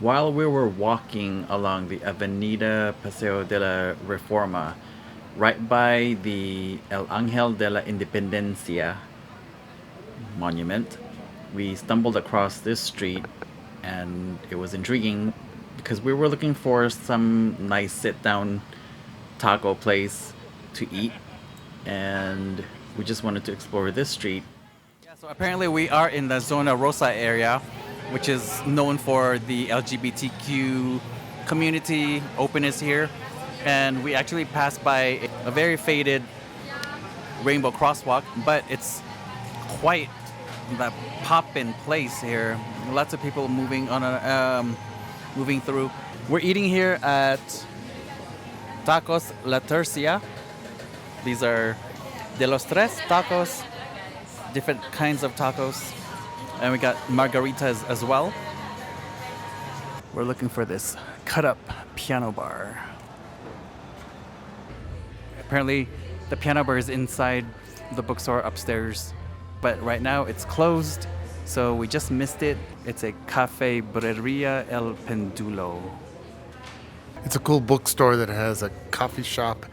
While we were walking along the Avenida Paseo de la Reforma, right by the El Ángel de la Independencia monument, we stumbled across this street and it was intriguing because we were looking for some nice sit down taco place to eat and we just wanted to explore this street. Yeah, so apparently we are in the Zona Rosa area, which is known for the LGBTQ community openness here. And we actually passed by a very faded rainbow crosswalk, but it's quite the pop-in place here. Lots of people moving through. We're eating here at Tacos La Tercia. These are de los tres tacos, different kinds of tacos. And we got margaritas as well. We're looking for this cut-up piano bar. Apparently, the piano bar is inside the bookstore upstairs, but right now it's closed, so we just missed it. It's a Cafe Brería El Pendulo. It's a cool bookstore that has a coffee shop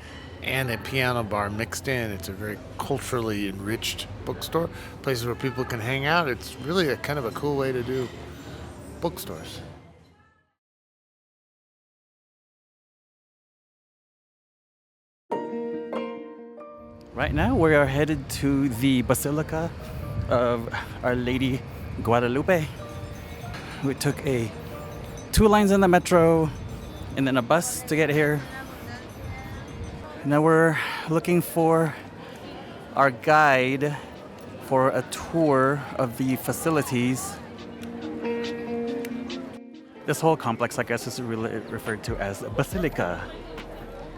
and a piano bar mixed in. It's a very culturally enriched bookstore, places where people can hang out. It's really a kind of a cool way to do bookstores. Right now we are headed to the Basilica of Our Lady Guadalupe. We took two lines on the metro and then a bus to get here. Now we're looking for our guide for a tour of the facilities. This whole complex, I guess, is really referred to as Basilica,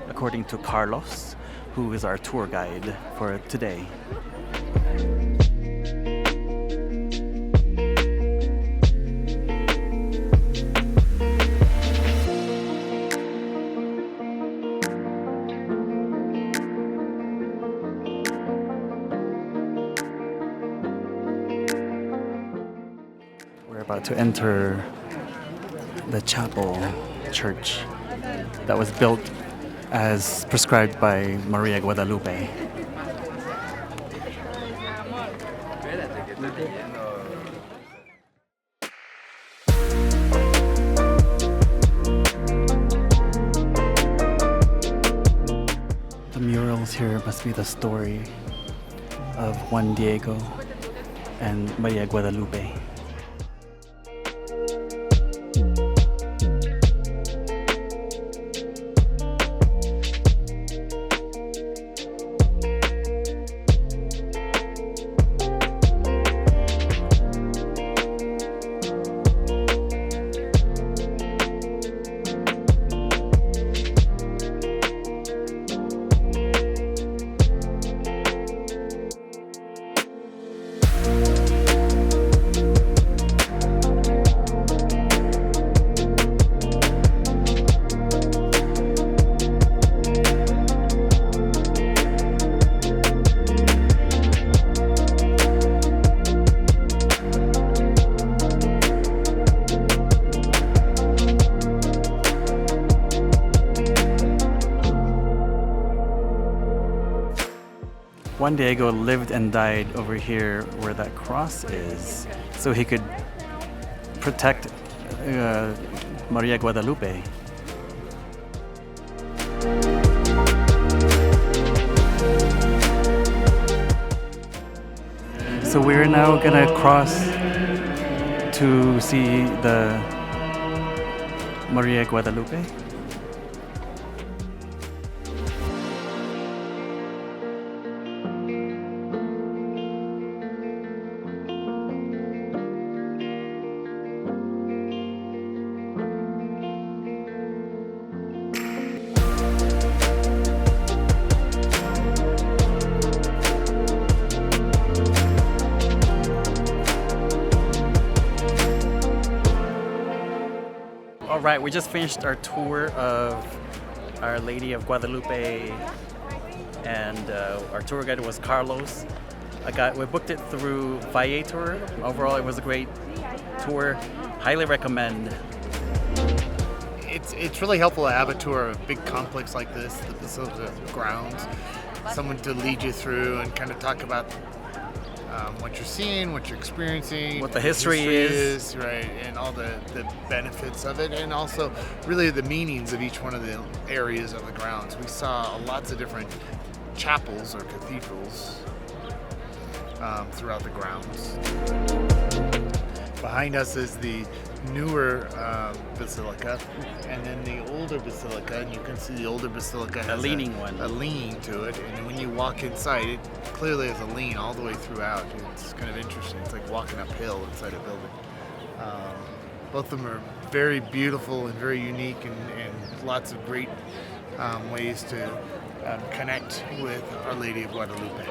according to Carlos, who is our tour guide for today. We're about to enter the chapel church that was built as prescribed by Maria Guadalupe. The murals here must be the story of Juan Diego and Maria Guadalupe. Juan Diego lived and died over here where that cross is, so he could protect Maria Guadalupe. So we're now gonna cross to see the Maria Guadalupe. All right, we just finished our tour of Our Lady of Guadalupe, and our tour guide was Carlos. We booked it through Valle Tour. Overall, it was a great tour. Highly recommend. it's really helpful to have a tour of a big complex like this, the Basilica grounds, someone to lead you through and kind of talk about what you're seeing, what you're experiencing, what the history is, right, and all the benefits of it, and also really the meanings of each one of the areas of the grounds. We saw lots of different chapels or cathedrals throughout the grounds. Behind us is the newer basilica, and then the older basilica, and you can see the older basilica has a leaning one, a lean to it, and when you walk inside, it clearly has a lean all the way throughout. It's kind of interesting. It's like walking uphill inside a building. Both of them are very beautiful and very unique, and lots of great ways to connect with Our Lady of Guadalupe.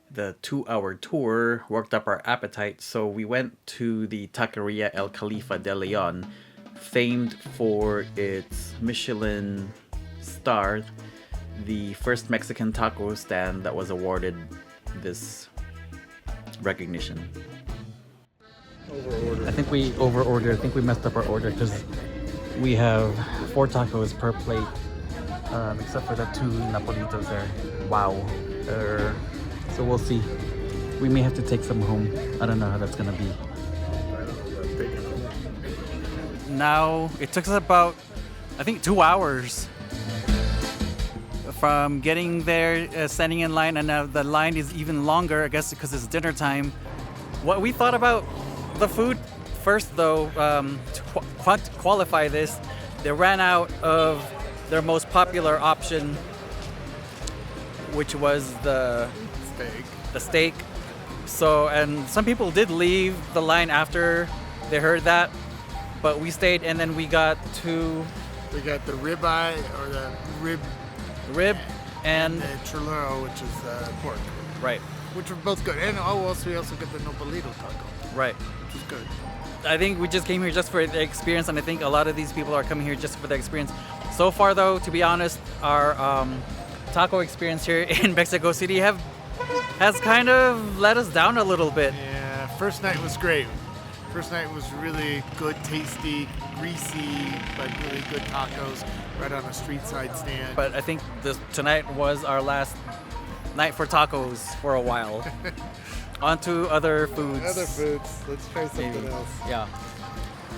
The 2-hour tour worked up our appetite, so we went to the Taqueria El Califa de Leon, famed for its Michelin-starred, the first Mexican taco stand that was awarded this recognition. I think we over-ordered. I think we messed up our order because we have 4 tacos per plate, except for the 2 napolitos there. Wow. So we'll see. We may have to take some home. I don't know how that's gonna be. Now, it took us about, I think, 2 hours from getting there, standing in line, and now the line is even longer, I guess, because it's dinner time. What we thought about the food first, though, to qualify this, they ran out of their most popular option, which was the steak. So, and some people did leave the line after they heard that, but we stayed, and then we got the ribeye, or the rib and the churro, which is pork. Right. Which were both good. And we also got the nopalito taco. Right. Which was good. I think we just came here just for the experience, and I think a lot of these people are coming here just for the experience. So far, though, to be honest, our taco experience here in Mexico City has kind of let us down a little bit. Yeah, first night was great. First night was really good, tasty, greasy, but really good tacos right on a street side stand. But I think tonight was our last night for tacos for a while. On to other foods. Let's try something else. Yeah.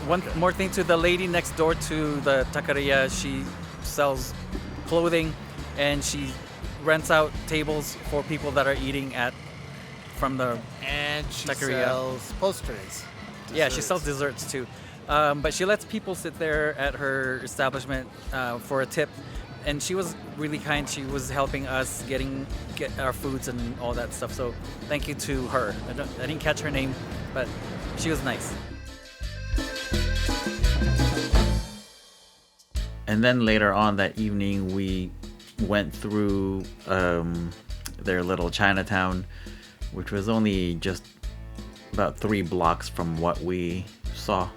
One more thing, to the lady next door to the taqueria, she sells clothing, and she rents out tables for people that are eating from the and she taqueria. Sells postres. Yeah, she sells desserts too. But she lets people sit there at her establishment for a tip. And she was really kind. She was helping us get our foods and all that stuff. So thank you to her. I didn't catch her name, but she was nice. And then later on that evening, we went through their little Chinatown, which was only just about 3 blocks from what we saw.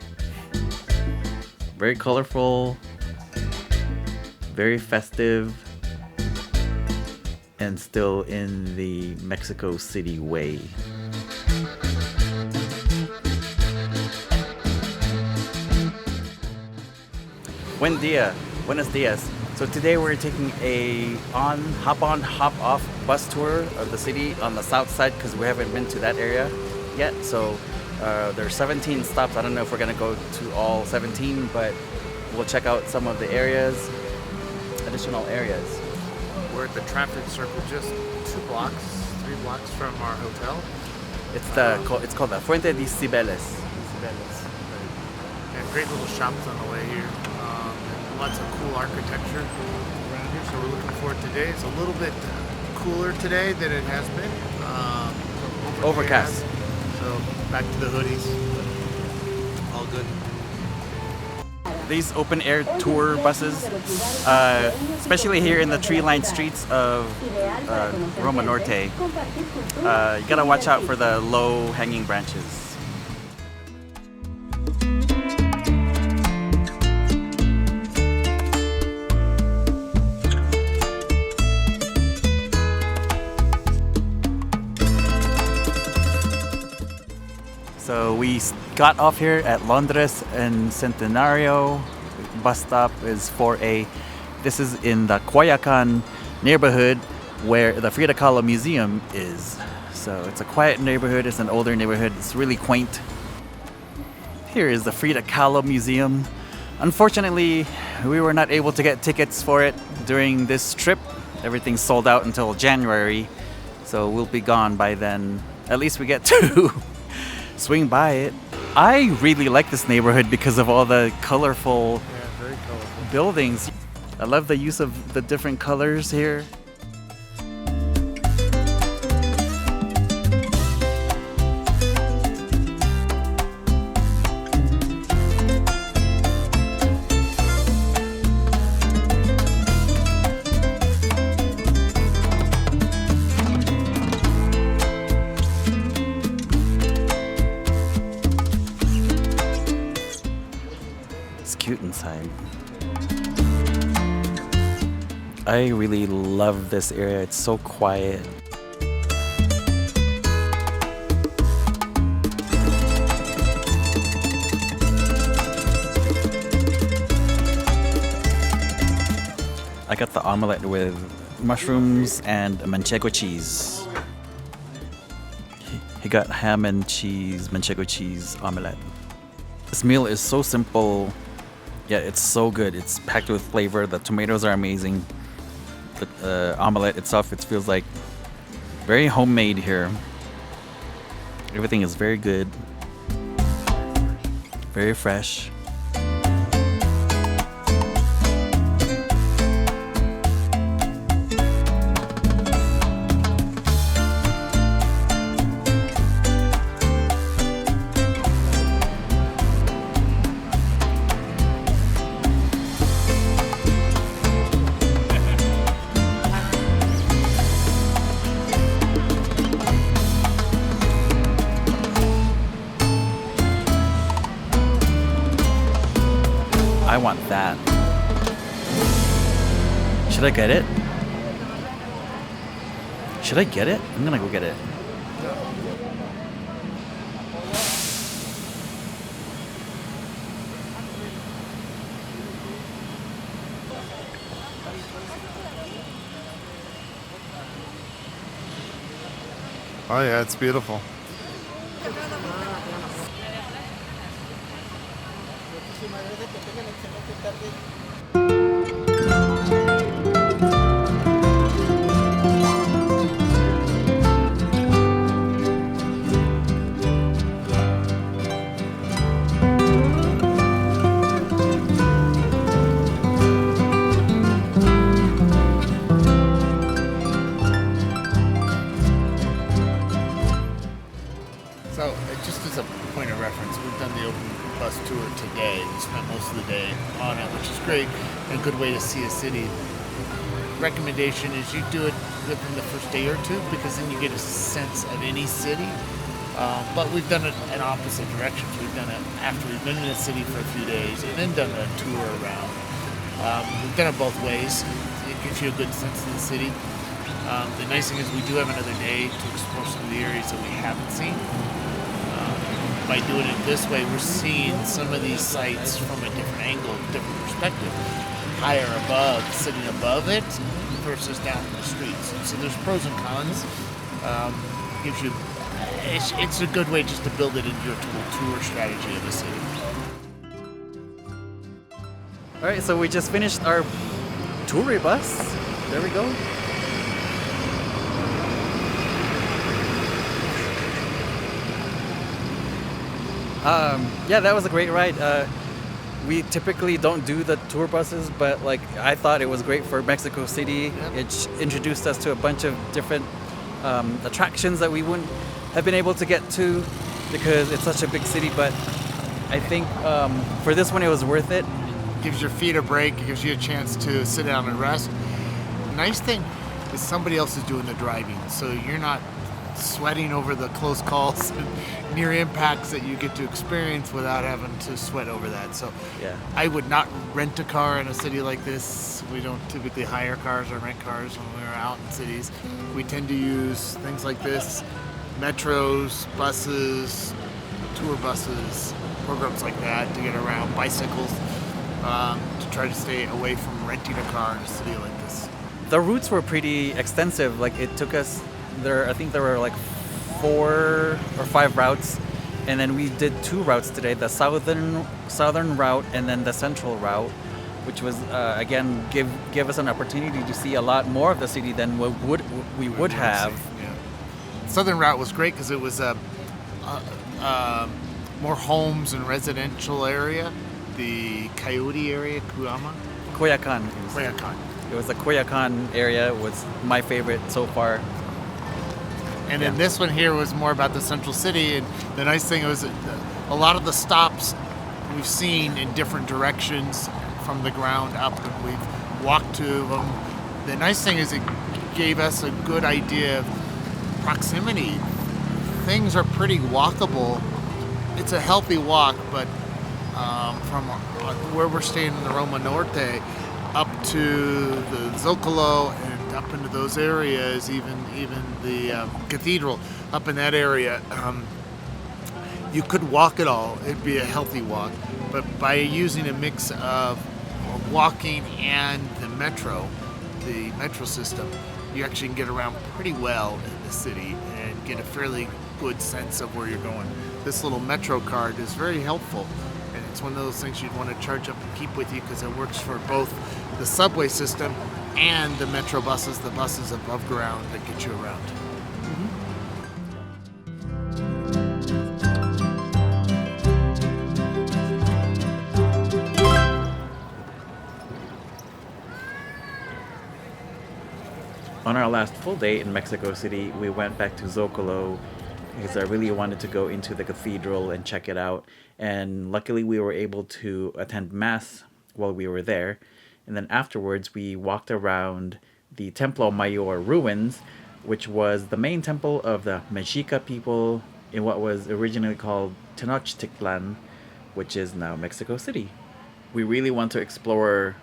Very colorful, very festive, and still in the Mexico City way. Buenos dias. So today we're taking a hop on, hop off bus tour of the city on the south side because we haven't been to that area yet. So there's 17 stops. I don't know if we're gonna go to all 17, but we'll check out some of the additional areas. We're at the traffic circle, just 3 blocks from our hotel. It's called the Fuente de Cibeles. And great little shops on the way here. Lots of cool architecture around here, so we're looking forward to today. It's a little bit cooler today than it has been. Overcast. So back to the hoodies. All good. These open air tour buses, especially here in the tree-lined streets of Roma Norte, you gotta watch out for the low hanging branches. So we got off here at Londres and Centenario. Bus stop is 4A. This is in the Coyoacan neighborhood where the Frida Kahlo Museum is. So it's a quiet neighborhood, it's an older neighborhood, it's really quaint. Here is the Frida Kahlo Museum. Unfortunately, we were not able to get tickets for it during this trip. Everything's sold out until January, so we'll be gone by then. At least we get to swing by it. I really like this neighborhood because of all the colorful, very colorful buildings. I love the use of the different colors here. It's cute inside. I really love this area. It's so quiet. I got the omelette with mushrooms and manchego cheese. He got ham and cheese, manchego cheese omelette. This meal is so simple, yet it's so good. It's packed with flavor. The tomatoes are amazing. The omelette itself, it feels like very homemade here. Everything is very good, very fresh. I want that. Should I get it? Should I get it? I'm gonna go get it. Oh yeah, it's beautiful. So, just as a point of reference, we've done the open bus tour today. We spent most of the day on it, which is great and a good way to see a city. Recommendation is you do it within the first day or two because then you get a sense of any city. But we've done it in opposite directions. We've done it after we've been in a city for a few days and then done a tour around. We've done it both ways. It gives you a good sense of the city. The nice thing is we do have another day to explore some of the areas that we haven't seen. By doing it this way, we're seeing some of these sites from a different angle, different perspective. Higher above, sitting above it, versus down in the streets. So there's pros and cons. Gives you, it's a good way just to build it into your tour strategy of the city. All right, so we just finished our tour bus. There we go. Yeah, that was a great ride. We typically don't do the tour buses, but like I thought it was great for Mexico City. Yep. It introduced us to a bunch of different attractions that we wouldn't have been able to get to because it's such a big city. But I think for this one, it was worth it. Gives your feet a break. It gives you a chance to sit down and rest. Nice thing is somebody else is doing the driving, so you're not sweating over the close calls and near impacts that you get to experience without having to sweat over that. So Yeah. I would not rent a car in a city like this. We don't typically hire cars or rent cars when we're out in cities. We tend to use things like this, metros, buses, tour buses, programs like that to get around, bicycles, to try to stay away from renting a car in a city like this. The routes were pretty extensive. Like it took us there. I think there were like 4 or 5 routes, and then we did 2 routes today: the southern route and then the central route, which was again give us an opportunity to see a lot more of the city than we would have. Yeah. Southern route was great because it was more homes and residential area. The Coyote area, Coyoacan. Coyoacan. It was the Coyoacan area was my favorite so far. And then this one here was more about the central city. And the nice thing was a lot of the stops we've seen in different directions from the ground up, and we've walked to them. The nice thing is it gave us a good idea of proximity. Things are pretty walkable. It's a healthy walk, but from where we're staying in the Roma Norte up to the Zocalo and up into those areas, even the cathedral up in that area, you could walk it all. It'd be a healthy walk. But by using a mix of walking and the metro system, you actually can get around pretty well in the city and get a fairly good sense of where you're going. This little metro card is very helpful, and it's one of those things you'd want to charge up and keep with you because it works for both the subway system and the metro buses, the buses above ground that get you around. On our last full day in Mexico City, we went back to Zocalo because I really wanted to go into the cathedral and check it out. And luckily we were able to attend Mass while we were there. And then afterwards we walked around the Templo Mayor ruins, which was the main temple of the Mexica people in what was originally called Tenochtitlan, which is now Mexico City. We really want to explore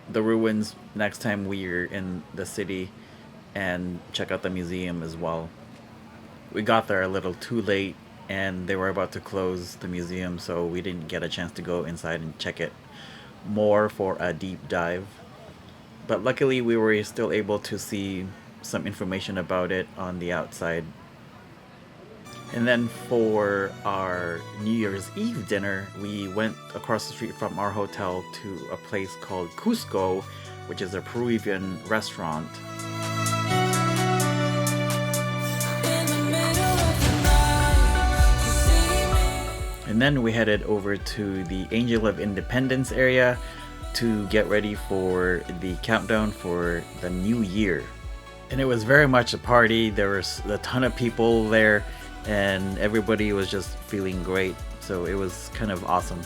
the ruins next time we're in the city and check out the museum as well. We got there a little too late and they were about to close the museum, so we didn't get a chance to go inside and check it more for a deep dive. But luckily we were still able to see some information about it on the outside. And then for our New Year's Eve dinner, we went across the street from our hotel to a place called Cusco, which is a Peruvian restaurant. And then we headed over to the Angel of Independence area to get ready for the countdown for the new year. And it was very much a party. There was a ton of people there and everybody was just feeling great. So it was kind of awesome.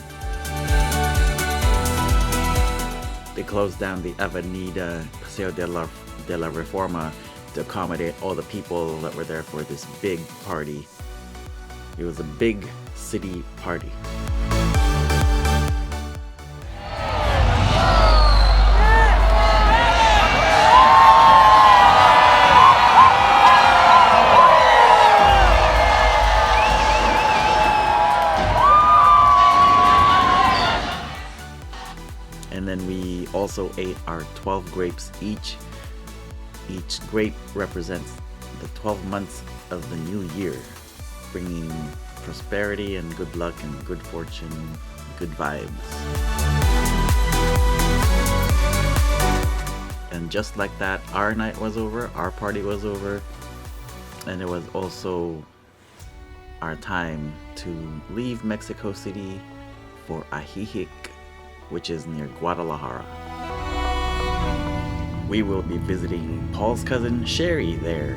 They closed down the Avenida Paseo de la Reforma to accommodate all the people that were there for this big party. It was a big city party. And then we also ate our 12 grapes each. Each grape represents the 12 months of the new year, bringing prosperity and good luck and good fortune, good vibes. And just like that, our night was over, our party was over, and it was also our time to leave Mexico City for Ajijic, which is near Guadalajara. We will be visiting Paul's cousin Sherry there.